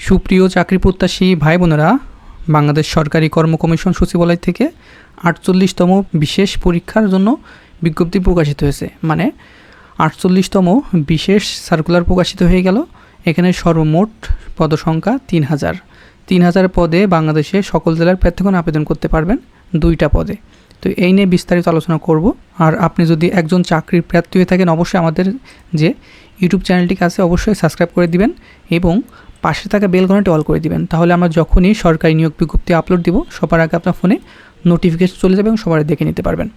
সুপ্রিয় চাকরি প্রত্যাশী ভাই বোনেরা, বাংলাদেশ সরকারি কর্ম কমিশন সচিবালয় থেকে ৪৮তম বিশেষ পরীক্ষার জন্য বিজ্ঞপ্তি প্রকাশিত হয়েছে। মানে ৪৮তম বিশেষ সার্কুলার প্রকাশিত হয়ে গেল। এখানে সর্বমোট পদসংখ্যা ৩০০০ পদে বাংলাদেশে সকল জেলার প্রার্থীগণ আবেদন করতে পারবেন ২টা পদে। তো এই নিয়ে বিস্তারিত আলোচনা করব। আর আপনি যদি একজন চাকরির প্রার্থী হয়ে থাকেন, অবশ্যই আমাদের যে ইউটিউব চ্যানেলটিকে আছে অবশ্যই সাবস্ক্রাইব করে দিবেন এবং পাশে থাকা বেল ঘন্টাটি অল করে দিবেন। তাহলে আমরা যখনই সরকারি নিয়োগ বিজ্ঞপ্তি আপলোড দিব, সবার আগে আপনার ফোনে নোটিফিকেশন চলে যাবে এবং সবার দেখে নিতে পারবেন।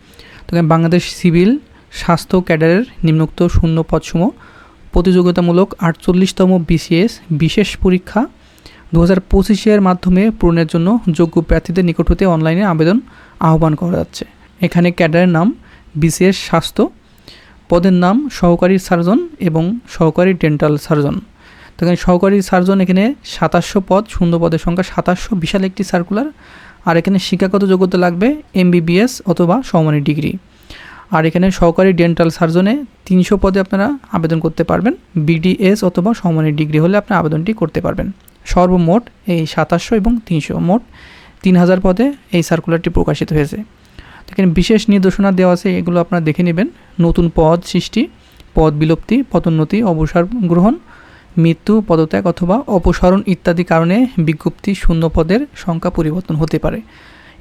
তো বাংলাদেশ সিভিল স্বাস্থ্য ক্যাডারের নিম্নোক্ত শূন্য পদসমূহ প্রতিযোগিতামূলক ৪৮তম বিসিএস বিশেষ পরীক্ষা 2025-এর মাধ্যমে পূরণের জন্য যোগ্য প্রার্থীদের নিকট হতে অনলাইনে আবেদন আহ্বান করা যাচ্ছে। এখানে ক্যাডারের নাম বিসিএস স্বাস্থ্য, পদের নাম সহকারী সার্জন এবং সহকারী ডেন্টাল সার্জন। তো এখানে সহকারী সার্জন এখানে ২৭০০ পদ, শূন্য পদের সংখ্যা ২৭০০, বিশাল একটি সার্কুলার। আর এখানে শিক্ষাগত যোগ্যতা লাগবে MBBS অথবা সমমানের ডিগ্রি। আর এখানে সহকারী ডেন্টাল সার্জনে ৩০০ পদে আপনারা আবেদন করতে পারবেন। BDS অথবা সমমানের ডিগ্রি হলে আপনি আবেদনটি করতে পারবেন। সর্বমোট এই ২৭০০ এবং ৩০০, মোট ৩০০০ পদে এই সার্কুলারটি প্রকাশিত হয়েছে। এখানে বিশেষ নির্দেশনা দেওয়া আছে, এগুলো আপনারা দেখে নেবেন। নতুন পদ সৃষ্টি, পদ বিলুপ্তি, পদোন্নতি, অবসর গ্রহণ, মৃত্যু, পদত্যাগ অথবা অপসারণ ইত্যাদি কারণে বিজ্ঞপ্তি শূন্য পদের সংখ্যা পরিবর্তন হতে পারে।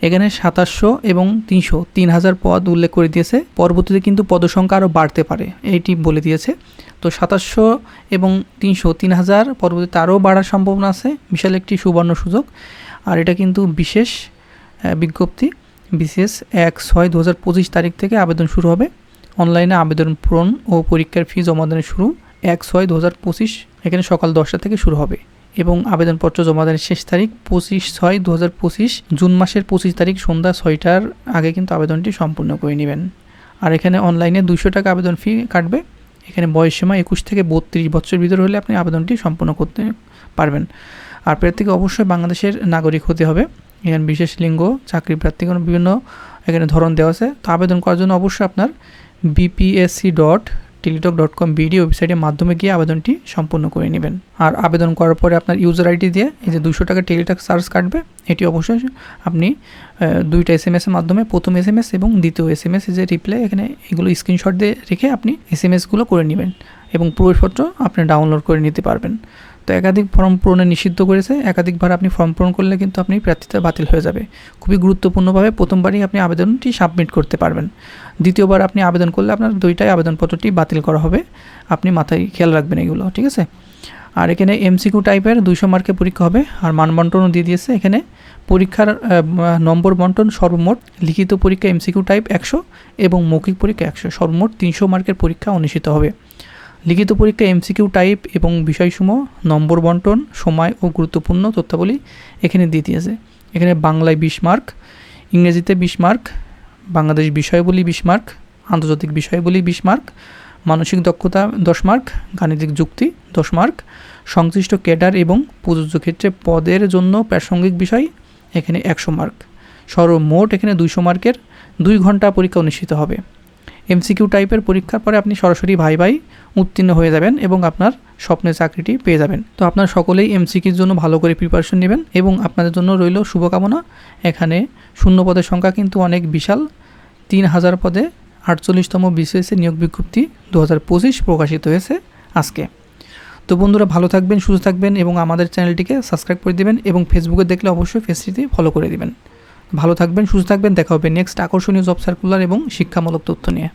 এখানে ২৭০০ এবং ৩০০ পদ উল্লেখ করে দিয়েছে। পরবর্তীতে কিন্তু পদসংখ্যা আরও বাড়তে পারে, এইটি বলে দিয়েছে। তো ২৭০০ এবং ৩০০ পরবর্তীতে আরও বাড়ার সম্ভাবনা আছে। বিশাল একটি সুবর্ণ সুযোগ। আর এটা কিন্তু বিশেষ বিজ্ঞপ্তি। বিসিএস ১/৬/২০২৫ তারিখ থেকে আবেদন শুরু হবে। অনলাইনে আবেদন পূরণ ও পরীক্ষার ফি জমাদানের শুরু ১/৬/২০২৫, এখানে সকাল ১০টা থেকে শুরু হবে এবং আবেদনপত্র জমাদানের শেষ তারিখ ২৫/৬/২০২৫, জুন মাসের ২৫ তারিখ সন্ধ্যা ৬টার আগে কিন্তু আবেদনটি সম্পূর্ণ করে নেবেন। আর এখানে অনলাইনে ২০০ টাকা আবেদন ফি কাটবে। এখানে বয়সসীমা ২১ থেকে ৩২ বছর ভিতরে হলে আপনি আবেদনটি সম্পূর্ণ করতে পারবেন। আর প্রার্থীকে অবশ্যই বাংলাদেশের নাগরিক হতে হবে। এখানে বিশেষ লিঙ্গ, চাকরি প্রার্থীগণ বিভিন্ন এখানে ধরন দেওয়া আছে। তো আবেদন করার জন্য অবশ্যই আপনার bpsc.teletalk.com BD ওয়েবসাইটের মাধ্যমে গিয়ে আবেদনটি সম্পূর্ণ করে নেবেন। আর আবেদন করার পরে আপনার ইউজার আইডি দিয়ে এই যে ২০০ টাকা টেলিটক চার্জ কাটবে, এটি অবশ্যই আপনি 2টা SMS-এর মাধ্যমে, প্রথম SMS এবং দ্বিতীয় SMS যে রিপ্লাই, এখানে এগুলো স্ক্রিনশট দিয়ে রেখে আপনি SMS-গুলো করে নেবেন এবং প্রবেশপত্র আপনি ডাউনলোড করে নিতে পারবেন। তো একাধিক ফর্ম পূরণে নিষিদ্ধ করেছে। একাধিকবার আপনি ফর্ম পূরণ করলে কিন্তু আপনি প্রার্থিতা বাতিল হয়ে যাবে। খুবই গুরুত্বপূর্ণভাবে প্রথমবারই আপনি আবেদনটি সাবমিট করতে পারবেন। দ্বিতীয়বার আপনি আবেদন করলে আপনার 2টাই আবেদনপত্রটি বাতিল করা হবে। আপনি মাথায় খেয়াল রাখবেন এগুলো, ঠিক আছে? আর এখানে MCQ টাইপের 200 মার্কের পরীক্ষা হবে। আর মান বন্টনও দিয়ে দিয়েছে। এখানে পরীক্ষার নম্বর বন্টন সর্বমোট লিখিত পরীক্ষা MCQ টাইপ 100 এবং মৌখিক পরীক্ষা 100, সর্বমোট 300 মার্কের পরীক্ষা অনুষ্ঠিত হবে। লিখিত পরীক্ষা MCQ টাইপ এবং বিষয়সমূহ, নম্বর বন্টন, সময় ও গুরুত্বপূর্ণ তথ্যাবলী এখানে দিয়ে দিয়েছে। এখানে বাংলায় 20 মার্ক, ইংরেজিতে 20 মার্ক, বাংলাদেশ বিষয়াবলী 20 মার্ক, আন্তর্জাতিক বিষয়াবলী 20 মার্ক, মানসিক দক্ষতা 10 মার্ক, গাণিতিক যুক্তি 10 মার্ক, সংশ্লিষ্ট ক্যাডার এবং প্রযোজ্য ক্ষেত্রে পদের জন্য প্রাসঙ্গিক বিষয় এখানে 100 মার্ক। সর্বমোট এখানে 200 মার্কের 2 ঘন্টা পরীক্ষা অনুষ্ঠিত হবে। MCQ টাইপের পরীক্ষার পরে আপনি সরাসরি ভাই উত্তীর্ণ হয়ে যাবেন এবং আপনার স্বপ্নের চাকরিটি পেয়ে যাবেন। তো আপনার সকলেই MCQর জন্য ভালো করে প্রিপারেশন নেবেন এবং আপনাদের জন্য রইল শুভকামনা। এখানে শূন্য পদের সংখ্যা কিন্তু অনেক বিশাল। ৩০০০ পদে ৪৮তম বিসিএস নিয়োগ বিজ্ঞপ্তি 2025 প্রকাশিত হয়েছে আজকে। তো বন্ধুরা, ভালো থাকবেন, সুস্থ থাকবেন এবং আমাদের চ্যানেলটিকে সাবস্ক্রাইব করে দিবেন এবং ফেসবুকে দেখলে অবশ্যই পেজটি ফলো করে দিবেন। ভালো থাকবেন, সুস্থ থাকবেন। দেখা হবে নেক্সট আকর্ষণীয় জব সার্কুলার এবং শিক্ষামূলক তথ্য নিয়ে।